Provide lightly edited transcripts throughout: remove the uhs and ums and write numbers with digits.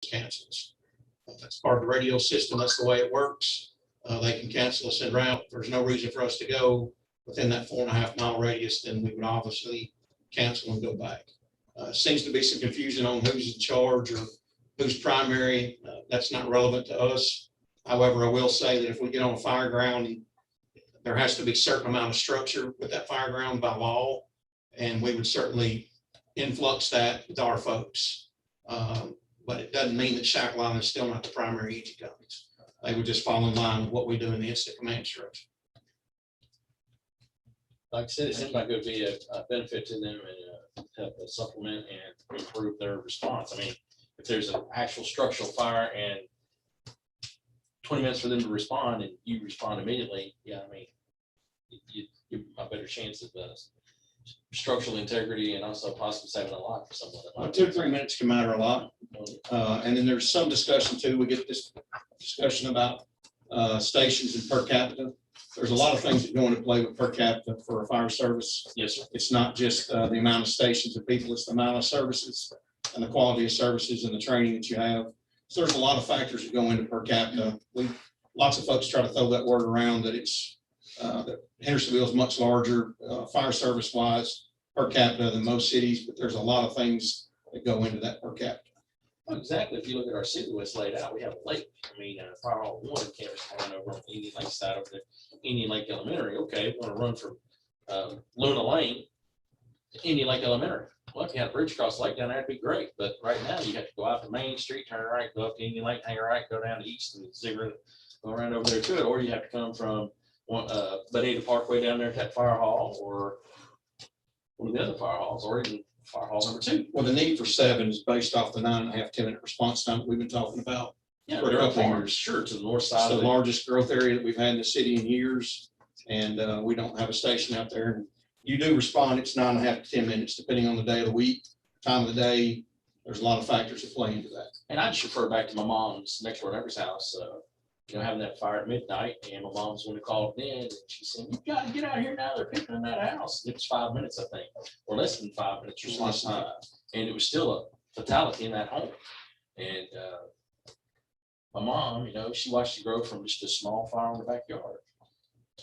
cancels. That's part of the radio system. That's the way it works. They can cancel us en route. There's no reason for us to go within that 4.5 mile radius, then we would obviously cancel and go back. Seems to be some confusion on who's in charge or who's primary. That's not relevant to us. However, I will say that if we get on a fire ground, there has to be a certain amount of structure with that fire ground by law, and we would certainly influx that with our folks. But it doesn't mean that Shackle Island is still not the primary EG companies. They would just fall in line with what we do in the incident command structure. Like I said, it seems like it would be a benefit to them and help supplement and improve their response. I mean, if there's an actual structural fire and 20 minutes for them to respond and you respond immediately, yeah, I mean, you have a better chance of structural integrity and also possibly saving a life for someone. 2 or 3 minutes can matter a lot. And then there's some discussion too. We get this discussion about stations and per capita. There's a lot of things that go into play with per capita for a fire service. Yes, sir. It's not just the amount of stations and people, it's the amount of services and the quality of services and the training that you have. So there's a lot of factors that go into per capita. Lots of folks try to throw that word around that it's that Hendersonville is much larger fire service wise per capita than most cities, but there's a lot of things that go into that per capita. Well, exactly. If you look at our city, what's laid out, we have a lake. I mean, Fire Hall 1 can't respond over on Indian Lake side over there, Indian Lake Elementary. Okay, we want to run from Luna Lane to Indian Lake Elementary. Well, if you had a bridge across the lake down there, it'd be great. But right now, you have to go out to Main Street, turn right, go up to Indian Lake, hang a right, go down to East and Ziggurat, go around over there to it, or you have to come from Bonita Parkway down there to that fire hall, or one of the other fire halls, or even fire hall number 2. Well, the need for 7 is based off the 9.5, 10-minute response time that we've been talking about. Yeah, For a there are couple farms, years. sure, to the north It's side the of it. largest growth area that we've had in the city in years, and we don't have a station out there. And you do respond, it's 9.5 to 10 minutes, depending on the day of the week, time of the day. There's a lot of factors that play into that. And I just refer back to my mom's next door neighbor's house, having that fire at midnight, and my mom's one who called in, and she said, "You gotta get out here now, they're picking in that house." It was 5 minutes, I think, or less than 5 minutes response time, and it was still a fatality in that home. And my mom, she watched it grow from just a small fire in the backyard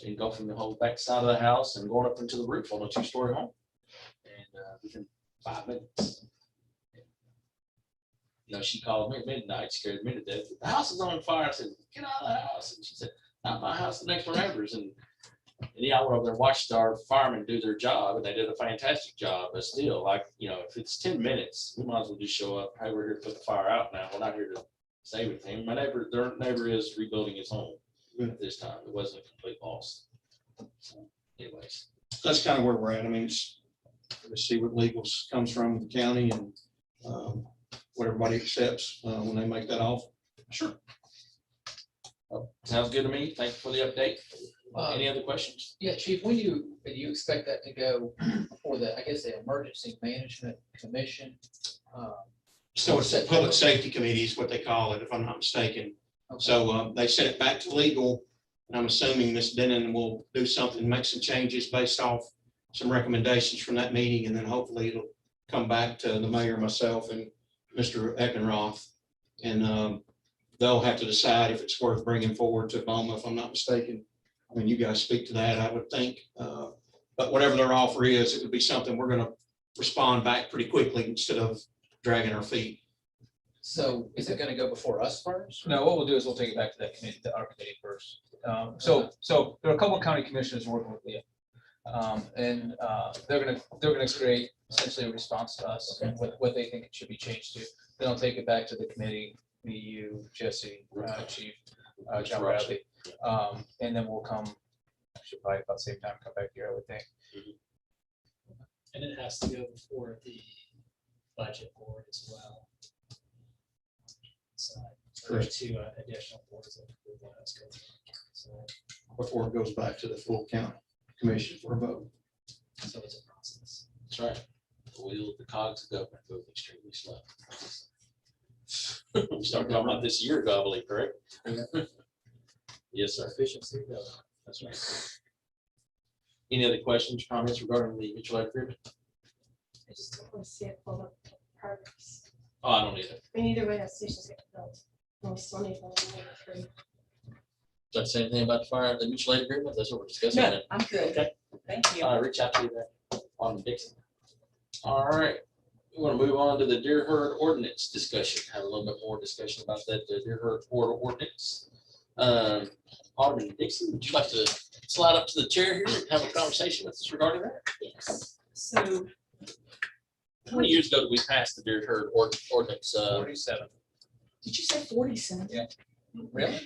and go from the whole back side of the house and going up into the roof on a 2-story home. And within 5 minutes. She called me at midnight, scared me to death. "The house is on fire." I said, "Get out of the house." And she said, "Not my house, the next door neighbors." And I went over there and watched our firemen do their job, and they did a fantastic job. But still, if it's 10 minutes, we might as well just show up. "Hey, we're here to put the fire out now. We're not here to save anything." Their neighbor is rebuilding his home at this time. It wasn't a complete loss. So, anyways. That's kind of where we're at. I mean, let's see what legals comes from the county and what everybody accepts when they make that offer. Sure. Sounds good to me. Thank you for the update. Any other questions? Yeah, Chief, when do you expect that to go for the Emergency Management Commission? So it's a public safety committee is what they call it, if I'm not mistaken. Okay. So they sent it back to legal, and I'm assuming Ms. Denon will do something, make some changes based off some recommendations from that meeting, and then hopefully it'll come back to the mayor, myself, and Mr. Eckenroth, and they'll have to decide if it's worth bringing forward to BOMA, if I'm not mistaken. I mean, you guys speak to that, I would think. But whatever their offer is, it would be something we're going to respond back pretty quickly instead of dragging our feet. So is it gonna go before us first? No, what we'll do is we'll take it back to that committee, to our committee first. So there are a couple of county commissioners working with Leah. And they're gonna create essentially a response to us and what they think it should be changed to. Then I'll take it back to the committee, me, you, Jesse, Chief, John Bradley. And then we'll should probably about the same time come back here, I would think. And it has to go before the budget board as well. So there's 2 additional boards that will let us go through. So Before it goes back to the full county commission for a vote. it's a process. That's right. The cogs of government move extremely slow. We started talking about this a year ago, I believe, correct? Yes, sir. Efficiency. That's right. Any other questions, comments regarding the mutual aid agreement? I just don't want to see it full of progress. Oh, I don't either. I mean, either way, that station's getting built. Most money for free. Does that say anything about the fire, the mutual aid agreement? That's what we're discussing. No, I'm good. Okay. Thank you. Reach out to you there on Dixon. All right, we want to move on to the deer herd ordinance discussion, have a little bit more discussion about that, the deer herd ordinance. Alderman Dixon, would you like to slide up to the chair here and have a conversation with us regarding that? Yes. So How many years ago did we pass the deer herd ordinance? 47. did you say 47? Yeah. Really?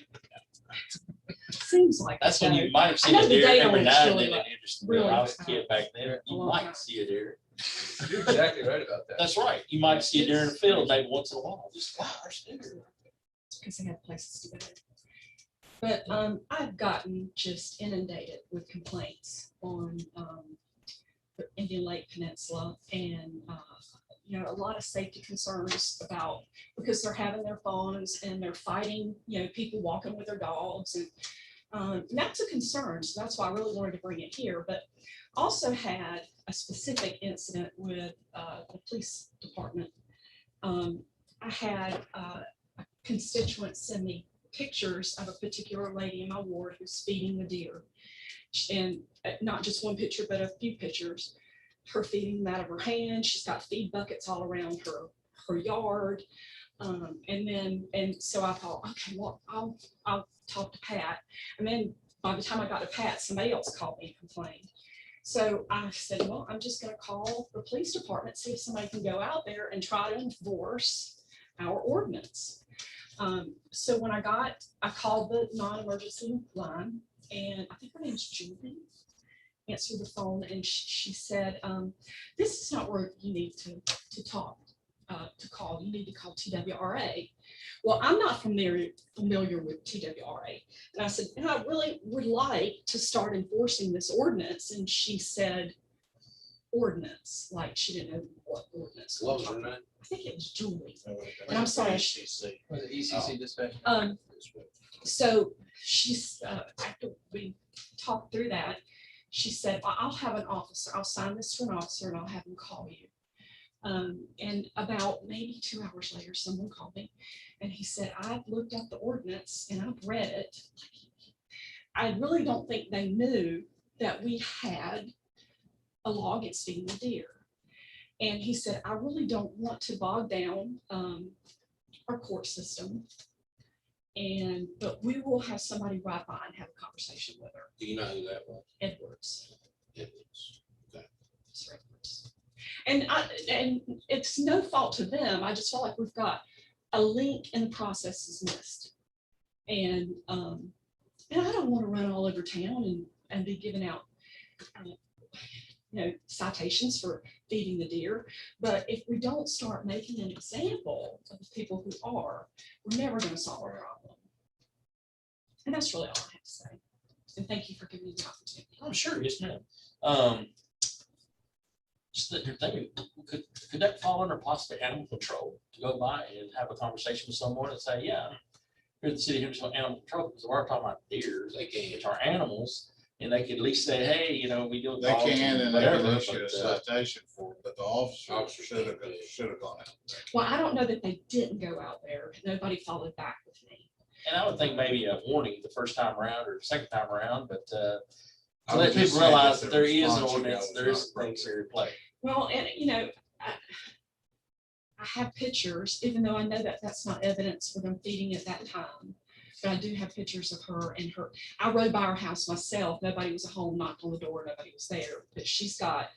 Seems like. That's when you so. might have I seen know a the deer date every on it's now and really then. like- in Andersonville. really I was a like kid back then. a You long might time. see a deer. You're exactly right about that. That's right. You might see a deer in the field maybe once in a while. Just, wow, there's a deer. Because they have places to go. But I've gotten just inundated with complaints on the Indian Lake Peninsula and, you know, a lot of safety concerns about, because they're having their phones and they're fighting, you know, people walking with their dogs and that's a concern. So that's why I really wanted to bring it here, but also had a specific incident with the police department. I had a constituent send me pictures of a particular lady in my ward who's feeding the deer. And not just one picture, but a few pictures. Her feeding them out of her hand. She's got feed buckets all around her yard. And so I thought, okay, well, I'll talk to Pat. And then by the time I got to Pat, somebody else called me and complained. So I said, well, I'm just gonna call the police department, see if somebody can go out there and try to enforce our ordinance. So when I called the non-emergency line, and I think her name's Julie, answered the phone, and she said, this is not where you need to talk, to call. You need to call TWRA. Well, I'm not familiar with TWRA. And I said, and I really would like to start enforcing this ordinance. And she said, ordinance, like she didn't know what ordinance. What was her name? I think it was Julie. And I'm sorry. Was it ECC dispatch? So she's, after we talked through that, she said, I'll have an officer, I'll sign this to an officer and I'll have him call you. And about maybe 2 hours later, someone called me and he said, I've looked up the ordinance and I've read it. I really don't think they knew that we had a law against feeding the deer. And he said, I really don't want to bog down our court system. But we will have somebody right by and have a conversation with her. Do you know who that was? Edwards. Edwards. Okay. Mr. Edwards. And it's no fault to them. I just felt like we've got a link in the process is missed. And I don't want to run all over town and be giving out citations for feeding the deer. But if we don't start making an example of the people who are, we're never going to solve our problem. And that's really all I have to say. And thank you for giving me the opportunity. I'm sure, yes, ma'am. Just that you're thinking, could that fall under possibly animal control to go by and have a conversation with someone and say, yeah, here at the city, here's some animal control, because we're talking about deers, They can. which are animals, and they could at least say, hey, we do. They can, and they can whatever, issue a but, citation for it, but the officer Officer should have should. gone out. Well, I don't know that they didn't go out there. Nobody followed back with me. And I would think maybe a warning the first time around or second time around, but to I let would just people say realize that that the there is an response you ordinance, got there was is not things here at play. Well, and I have pictures, even though I know that that's not evidence for them feeding at that time. But I do have pictures of her and her. I rode by her house myself. Nobody was at home, knocked on the door, nobody was there. But she's got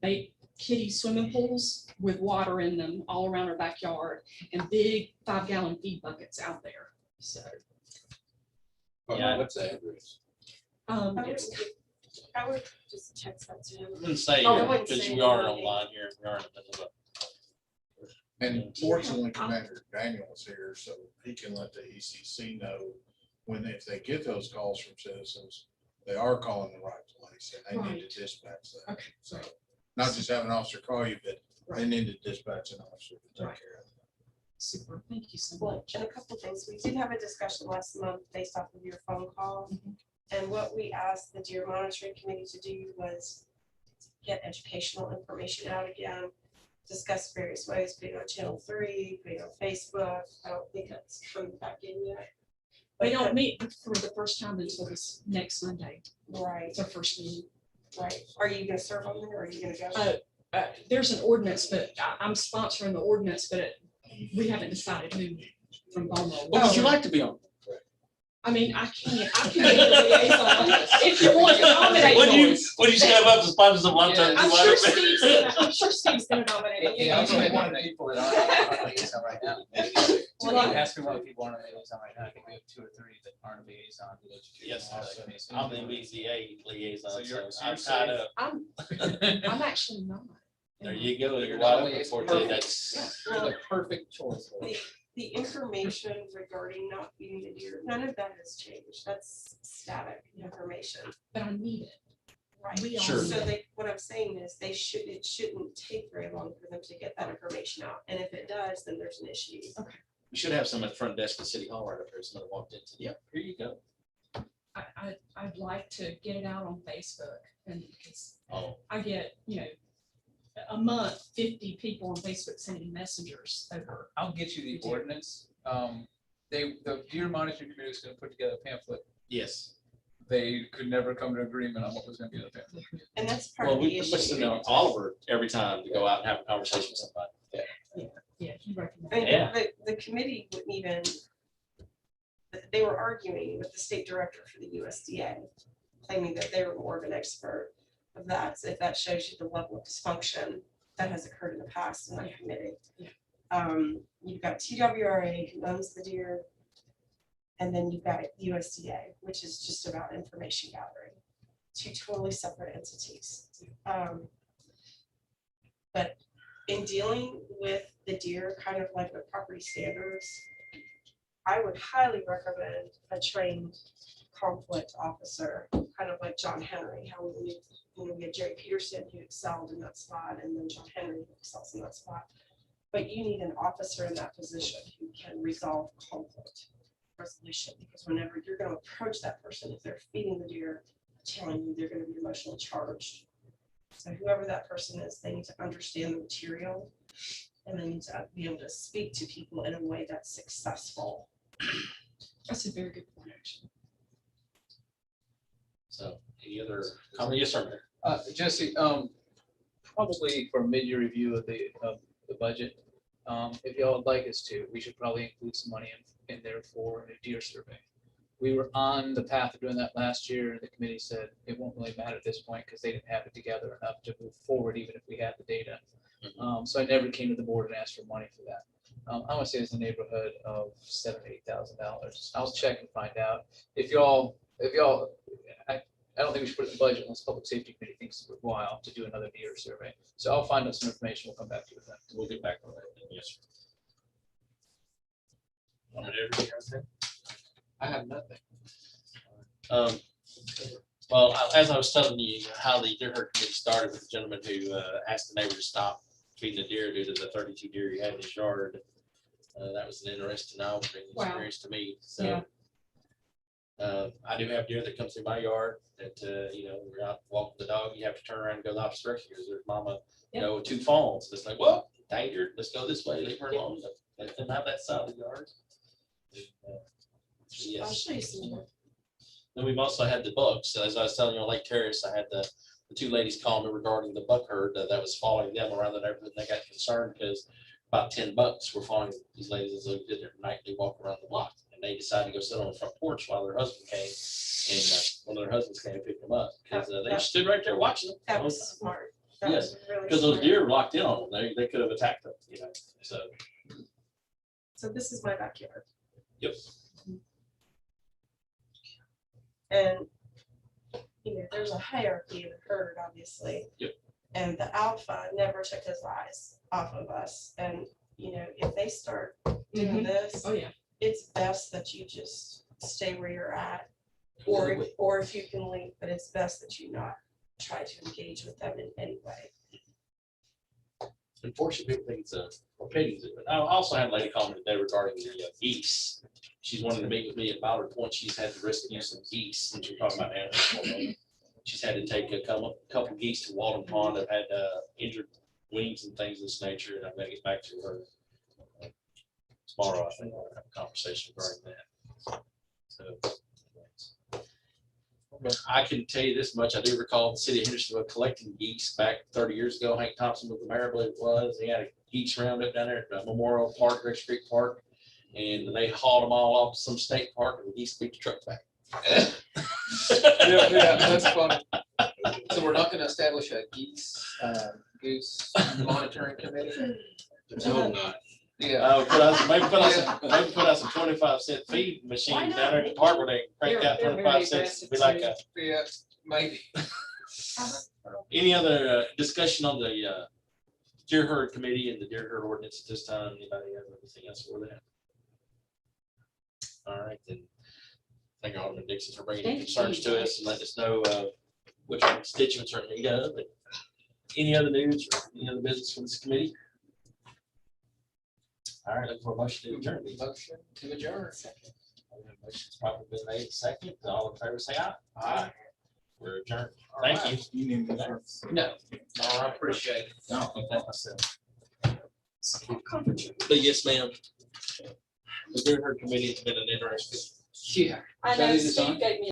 big kiddie swimming pools with water in them all around her backyard and big 5-gallon feed buckets out there. So Yeah. What's the address? it's I would just text that to him. I wouldn't say, Oh, I wouldn't because say we are anything. online here, we are in the middle of And fortunately, Commander Daniel is here, so he can let the ECC know if they get those calls from citizens, they are calling the right place and they need Right. to dispatch that. okay. So not just have an officer call you, but they Right. need to dispatch an officer to take Right. care of it. Super. Thank you so Well, much. and a couple of things. We did have a discussion last month based off of your phone call. Mhm. And what we asked the Deer Monitoring Committee to do was get educational information out again. discussed various ways, putting on Channel 3, putting on Facebook. I don't think that's coming back in yet. They But don't meet for the first time until this next Monday. Right, It's our first meeting. right. Are you gonna serve on there or are you gonna go? There's an ordinance, but I'm sponsoring the ordinance, but we haven't decided who from Baltimore. What would you like to be on? I mean, I can be the liaison if you want to nominate When you, me. when you step up to sponsor some lunch. Yeah. I'm sure Steve's gonna nominate me. Yeah, I'm really one of the people that are on the liaison right now. Do I? Ask me one of the people on the liaison right now. I think we have 2 or 3 that aren't a liaison. Yes, Uh, I'm the BZA liaison, So you're- so I'm so tied you're up. I'm actually not. There you go. You're You're wide not open for it. liaison. That's, You're the perfect choice. The information regarding not feeding the deer, none of that has changed. That's static information. But I need it. Right. We all Sure. need So it. they, what I'm saying is it shouldn't take very long for them to get that information out. And if it does, then there's an issue. we should have some at the front desk at City Hall right up there. Somebody walked into, yep, here you go. I'd like to get it out on Facebook and because Oh, I get, a month, 50 people on Facebook sending messengers over. I'll get you the You do. ordinance. The Deer Monitoring Committee was gonna put together a pamphlet. yes. They could never come to agreement on what was gonna be in the pamphlet. And that's part Well, of the we listen issue. to Oliver every time to go out and have a conversation with somebody. Yeah, you recommend. I mean, Yeah. the committee wouldn't even, they were arguing with the state director for the USDA, claiming that they were more of an expert of that. So if that shows you the level of dysfunction that has occurred in the past in that committee. Yeah. You've got TWRA who owns the deer. And then you've got USDA, which is just about information gathering. 2 totally separate entities. But in dealing with the deer, kind of like with property standards, I would highly recommend a trained conflict officer, kind of like John Henry, how we had Jerry Peterson who excelled in that spot, and then John Henry who excels in that spot. But you need an officer in that position who can resolve conflict resolution, because whenever you're going to approach that person, if they're feeding the deer, telling you they're going to be emotionally charged. So whoever that person is, they need to understand the material and they need to be able to speak to people in a way that's successful. That's a very good point, actually. So any other comment? Yes, sir. Mayor. Jesse, probably for a mid-year review of the budget, if y'all would like us to, we should probably include some money in there for a deer survey. We were on the path of doing that last year, and the committee said it won't really matter at this point because they didn't have it together enough to move forward, even if we had the data. So I never came to the board and asked for money for that. I want to say it's in the neighborhood of $7,000 to $8,000. I'll check and find out. If y'all, I don't think we should put it in the budget unless Public Safety Committee thinks it's worthwhile to do another deer survey. So I'll find out some information. We'll come back to you with that. We'll get back on that. then. Yes, sir. Want me to everybody else then? I have nothing. Well, as I was telling you, how the deer herd committee started with the gentleman who asked the neighbor to stop feeding the deer due to the 32 deer he had in his yard. That was an interesting eye-opening Wow. experience to me. Yeah. So I do have deer that comes through my yard that, we're out walking the dog, you have to turn around and go the opposite direction because there's mama, with 2 fawns. It's like, well, danger, let's go this way, leave her alone. Let them have that side of the yard. I'll Yes. show you some more. Then we've also had the bucks. As I was telling you on Lake Terrace, I had the 2 ladies call me regarding the buck herd that was following them around the neighborhood. They got concerned because about 10 bucks were following these ladies as they did their nightly walk around the block. And they decided to go sit on the front porch while their husband came. And one of their husbands came and picked them up because they stood right there watching them. That was smart. That Yes, was really because those smart. deer were locked in on them. They could have attacked them, so. So this is my backyard. Yep. And, there's a hierarchy of the herd, obviously. Yep. And the alpha never took his eyes off of us. And, if they start doing this, Oh, yeah. it's best that you just stay where you're at. Or if you can leave, but it's best that you not try to engage with them in any way. Unfortunately, people think it's a pities it, but I also had a lady call me today regarding the geese. She's wanted to meet with me at Ballard Point. She's had to rescue some geese, and she's talking about animals. She's had to take a couple geese to Walden Pond that had injured wings and things of this nature, and I'm gonna get back to her tomorrow. I think we'll have a conversation regarding that. So. I can tell you this much, I do recall the city of Hendersonville collecting geese back 30 years ago. Hank Thompson was the mayor, I believe it was. He had a geese roundup down there at Memorial Park, Red Street Park. And they hauled them all off to some state park and the geese beat the truck back. Yeah, that's funny. So we're not gonna establish a goose monitoring committee? No, not. Yeah, Maybe put out some 25-cent feed machines down there at the park where they crank out They're very 25 cents. Be like a, Yeah, maybe. any other discussion on the deer herd committee and the deer herd ordinance at this time? Anybody have anything else for that? All right, then. Thank you, Alderman Dixon, for bringing Thank concerns you. to us and letting us know which our constituents are in need of. But any other news or any other business from this committee? All right, looking for a motion to adjourn. motion to adjourn. Motion's probably been made second. All in favor, say aye. Aye. We're adjourned. Thank you. You need me for. No, I appreciate it. I don't think that myself. But yes, ma'am. The Deer Herd Committee has been an interesting Yeah. I Shall I know leave this on? Steve gave me